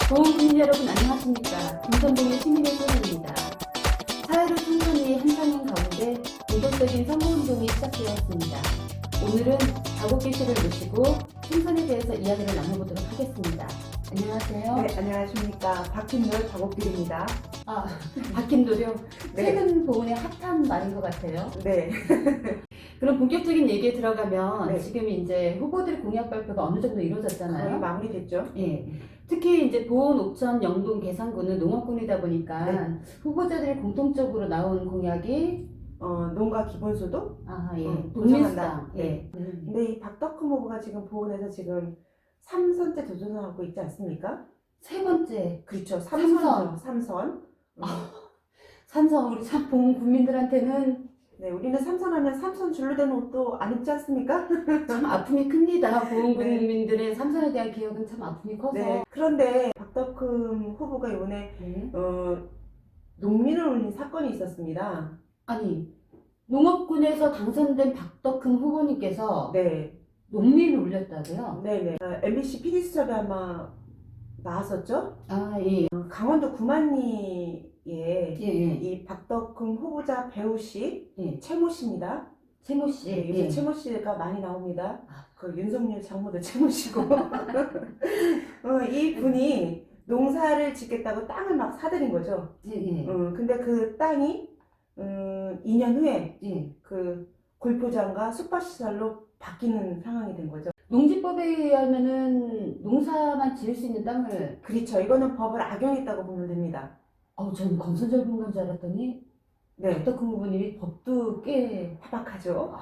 보험국민 여러분 안녕하십니까. 김선봉의 시민의 소리입니다. 사회로 충분히 한상인 가운데 본격적인 선거운동이 시작되었습니다. 오늘은 자국기실을 모시고 총선에 대해서 이야기를 나눠보도록 하겠습니다. 안녕하세요. 네, 안녕하십니까. 박힌돌 박옥길입니다. 박힌돌이요? 네. 최근 보훈의 핫한 말인 것 같아요. 네. 그럼 본격적인 얘기에 들어가면 네. 지금 이제 후보들 공약 발표가 어느 정도 거의 이루어졌잖아요. 마무리됐죠? 예. 특히 이제 보은, 옥천, 영동, 계산군은 농업군이다 보니까 네. 후보자들이 공통적으로 나온 공약이 농가 기본소득? 독립당. 보장한다. 예. 네. 근데 이 박덕흠 후보가 지금 보훈에서 지금 3선째 도전을 하고 있지 않습니까? 세 번째 그렇죠. 삼선. 3선. 삼선 우리 참 보은 국민들한테는 네, 우리는 3선하면 3선 줄로 된 옷도 안 입지 않습니까? 참 아픔이 큽니다. 보은 네. 국민들의 삼선에 대한 기억은 참 아픔이 커서. 네. 그런데 박덕흠 후보가 이번에 네. 농민을 올린 사건이 있었습니다. 아니 농업군에서 당선된 박덕흠 후보님께서 네. 농민을 올렸다고요? 네네. MBC PD수첩에 아마 나왔었죠? 예. 강원도 구만리에 예. 이 박덕흠 후보자 배우씨 예. 채모 씨입니다. 채모 씨. 네, 요새 예. 채모 씨가 많이 나옵니다. 아. 그 윤석열 장모도 채모 씨고 이 분이 농사를 짓겠다고 땅을 막 사들인 거죠. 예. 근데 그 땅이 2년 후에 예. 그 골프장과 숙박시설로 바뀌는 상황이 된 거죠. 농지법에 의하면은 농사만 지을 수 있는 땅을 그렇죠. 이거는 법을 악용했다고 보면 됩니다. 저는 건설전문가인 줄 알았더니 네. 박덕흠 후보님이 법도 꽤 타박하죠.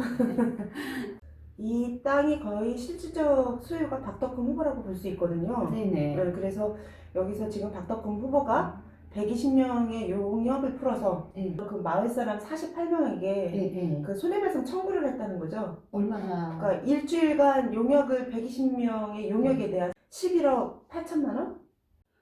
이 땅이 거의 실질적 소유가 박덕흠 후보라고 볼 수 있거든요. 네네. 네, 그래서 여기서 지금 박덕흠 후보가 120명의 용역을 풀어서 예. 그 마을 사람 48명에게 예. 그 손해배상 청구를 했다는 거죠. 얼마나 그러니까 일주일간 용역을 120명의 용역에 대한 11억 8천만 원?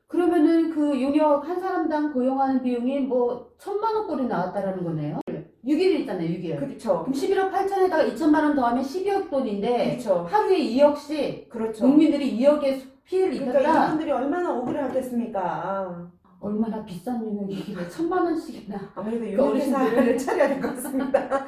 그러면은 그 용역 한 사람당 고용하는 비용이 뭐 1,000만 원꼴이 나왔다라는 거네요. 6일 있잖아요. 6일. 그렇죠. 그럼 11억 8천에다가 2천만 원 더하면 12억 돈인데 그렇죠. 하루에 2억씩 그렇죠. 국민들이 2억의 피해를 그러니까 입혔다. 이분들이 얼마나 억울해하겠습니까? 얼마나 비싼 용역이길래 1,000만 원씩이나. 아무래도 그 용역회사를 차려야 될 것 같습니다.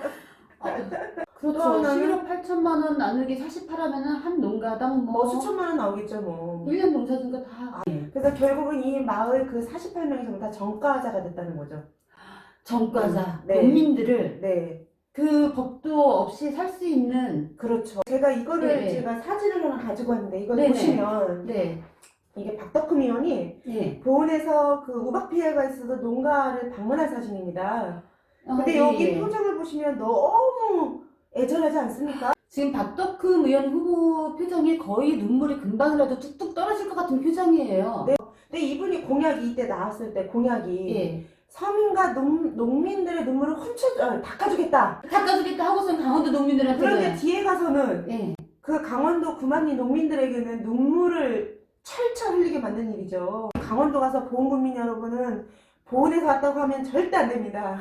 그렇죠. 그러면은 11억 8천만 원 나누기 48하면은 한 농가당 뭐 수천만 원 나오겠죠 뭐. 1년 농사 준 거 다. 그래서 결국은 이 마을 그 48명이 전부 다 정가자가 됐다는 거죠. 정가자, 네. 농민들을 네, 그 법도 없이 살 수 있는. 그렇죠. 제가 이거를 네. 제가 사진을 하나 가지고 왔는데 이걸 네네. 보시면 네. 이게 박덕흠 의원이 예. 보훈에서 그 우박 피해가 있어서 농가를 방문한 사진입니다. 근데 예, 여기 예. 표정을 보시면 너무 애절하지 않습니까? 지금 박덕흠 의원 후보 표정이 거의 눈물이 금방이라도 뚝뚝 떨어질 것 같은 표정이에요. 네. 근데 이분이 공약이 이때 나왔을 때 공약이 예. 서민과 농민들의 눈물을 닦아주겠다. 닦아주겠다 하고선 강원도 농민들한테는. 그런데 뒤에 가서는 예. 그 강원도 구만리 농민들에게는 눈물을 철철 흘리게 만든 일이죠. 강원도 가서 보훈국민 여러분은 보훈에서 왔다고 하면 절대 안 됩니다.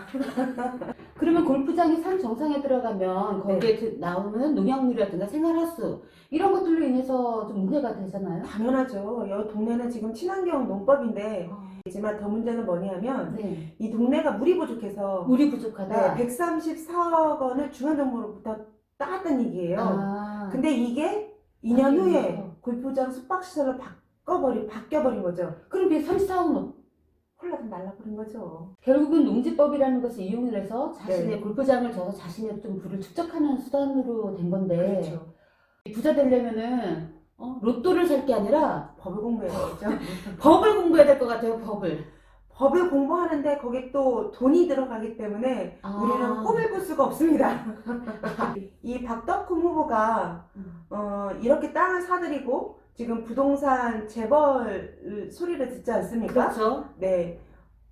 그러면 골프장이 산 정상에 들어가면 거기에 나오는 농약물이라든가 생활하수 이런 것들로 인해서 좀 문제가 되잖아요. 당연하죠. 이 동네는 지금 친환경 농법인데 하지만 더 문제는 뭐냐면 네. 이 동네가 물이 부족해서 물이 부족하다. 134억 원을 중앙정부로부터 따갔다는 얘기예요. 근데 이게 2년 아니요. 후에 골프장 숙박시설로 바뀌어버린 거죠. 그럼 그 34억 홀라당 날라버린 거죠. 결국은 농지법이라는 것을 이용을 해서 자신의 네. 골프장을 져서 자신의 좀 부를 축적하는 수단으로 된 건데 그렇죠. 부자 되려면은 로또를 살 게 아니라 법을 공부해야겠죠. 법을 공부해야 될 것 같아요. 법을 공부하는데 거기에 또 돈이 들어가기 때문에 우리는 꿈을 꿀 수가 없습니다. 이 박덕흠 후보가 이렇게 땅을 사들이고 지금 부동산 재벌 소리를 듣지 않습니까? 그렇죠. 네.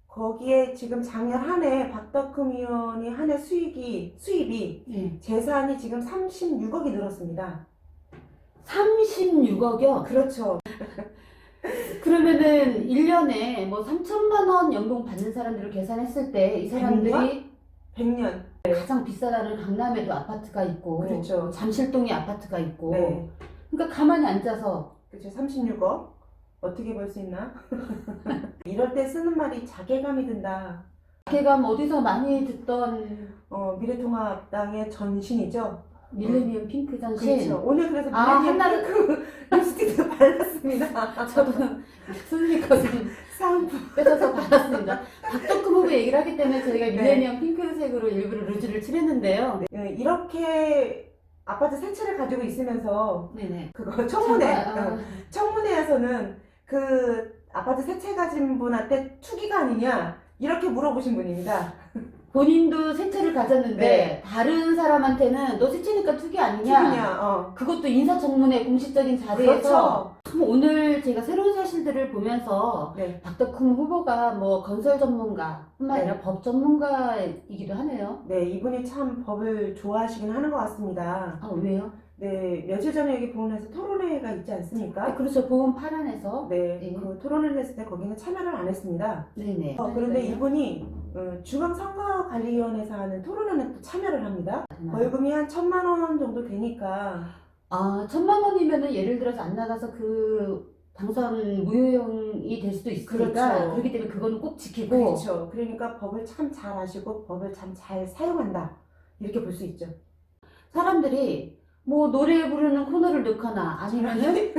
거기에 지금 작년 한 해 박덕흠 의원이 한 해 수입이 네. 재산이 지금 36억이 늘었습니다. 36억이요? 그렇죠. 그러면은 1년에 뭐 3천만 원 연봉 받는 사람들을 계산했을 때 이 사람들이 100년. 가장 비싸다는 강남에도 아파트가 있고 그렇죠. 잠실동에 아파트가 있고 네. 그러니까 가만히 앉아서 그렇죠. 36억. 어떻게 볼 수 있나? 이럴 때 쓰는 말이 자괴감이 든다. 걔가 어디서 많이 듣던 미래통합당의 전신이죠. 밀레니엄 핑크 전신. 그렇죠. 오늘 그래서 아, 밀레니엄 한나는 핑크 립스틱도 발랐습니다. 저도 선생님 거 지금 사은품. 뺏어서 받았습니다. 박덕금 후보 얘기를 하기 때문에 저희가 네. 밀레니엄 핑크색으로 일부러 루즈를 칠했는데요. 이렇게 아파트 새 채를 가지고 있으면서 네네. 그거 청문회, 잠깐, 청문회에서는 그 아파트 새 채 가진 분한테 투기가 아니냐 이렇게 물어보신 분입니다. 본인도 세채를 가졌는데 네. 다른 사람한테는 너 세채니까 투기 아니냐? 투기냐? 그것도 인사청문회 공식적인 자리에서 그렇죠. 참 오늘 제가 새로운 사실들을 보면서 네. 박덕흠 후보가 뭐 건설 전문가뿐만 아니라 네. 법 전문가이기도 하네요. 네, 이분이 참 법을 좋아하시긴 하는 것 같습니다. 아 왜요? 네, 며칠 전에 여기 보훈에서 토론회가 있지 않습니까? 그렇죠. 보험 파란에서. 네, 네. 그 토론을 했을 때 거기는 참여를 안 했습니다. 네네. 그런데 이분이 중앙선거관리위원회에서 하는 토론회는 또 참여를 합니다. 벌금이 한 1,000만 원 정도 되니까. 아 1,000만 원이면은 예를 들어서 안 나가서 그 당선 무효형이 될 수도 있으니까 그렇죠. 그렇기 때문에 그거는 꼭 지키고. 그렇죠. 그러니까 법을 참 잘 아시고 법을 참 잘 사용한다. 이렇게 볼 수 있죠. 사람들이 뭐 노래 부르는 코너를 넣거나 아니면은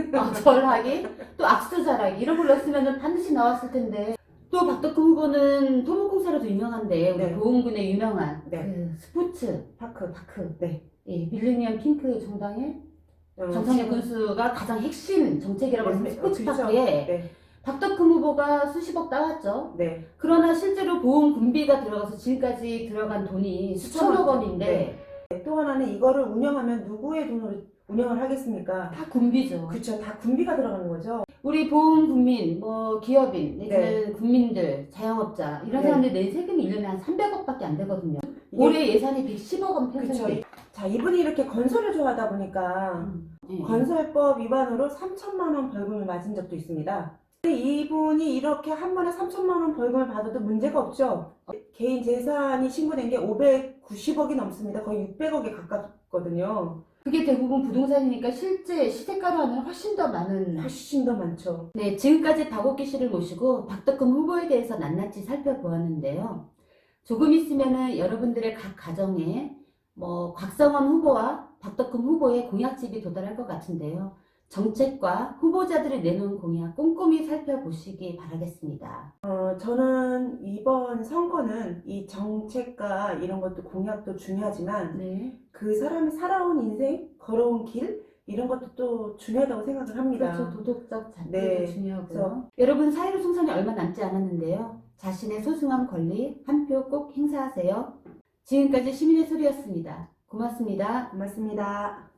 절하기 또 악수 잘하기 이런 걸 넣었으면은 반드시 나왔을 텐데 또 박덕흠 후보는 토목공사로도 유명한데 우리 네. 보은군의 유명한 네. 그 스포츠 파크. 파크 네. 예, 밀레니엄 핑크 정당의 정상혁 군수가 가장 핵심 정책이라고 네, 했습니다. 스포츠 그렇죠. 파크에 네. 박덕흠 후보가 수십억 따왔죠. 네. 그러나 실제로 보험 군비가 들어가서 지금까지 들어간 돈이 수천억 원인데 또 하나는 이거를 운영하면 누구의 돈으로 운영을 하겠습니까? 다 군비죠. 그렇죠. 다 군비가 들어가는 거죠. 우리 보험 국민, 뭐 기업인, 내지는 국민들, 자영업자 이런 네. 사람들 내 세금이 1년에 한 300억밖에 안 되거든요. 이게- 올해 예산이 110억 원 그렇죠. 편성돼. 자, 이분이 이렇게 건설을 좋아하다 보니까 예. 건설법 위반으로 3,000만 원 벌금을 맞은 적도 있습니다. 근데 이분이 이렇게 한 번에 3,000만 원 벌금을 받아도 문제가 없죠. 개인 재산이 신고된 게 590억이 넘습니다. 거의 600억에 가깝거든요. 그게 대부분 부동산이니까 실제 시세가로 하면 훨씬 더 많은. 훨씬 더 많죠. 네, 지금까지 박옥기 씨를 모시고 박덕흠 후보에 대해서 낱낱이 살펴보았는데요. 조금 있으면은 여러분들의 각 가정에 뭐 곽성원 후보와 박덕흠 후보의 공약집이 도달할 것 같은데요. 정책과 후보자들이 내놓은 공약 꼼꼼히 살펴보시기 바라겠습니다. 저는 이번 선거는 이 정책과 이런 것도 공약도 중요하지만 네. 그 사람이 살아온 인생, 걸어온 길 이런 것도 또 중요하다고 생각을 합니다. 그렇죠. 도덕적 잣대도 네. 중요하고요. 그래서- 여러분 4.15 총선이 얼마 남지 않았는데요. 자신의 소중한 권리 한 표 꼭 행사하세요. 지금까지 시민의 소리였습니다. 고맙습니다. 고맙습니다.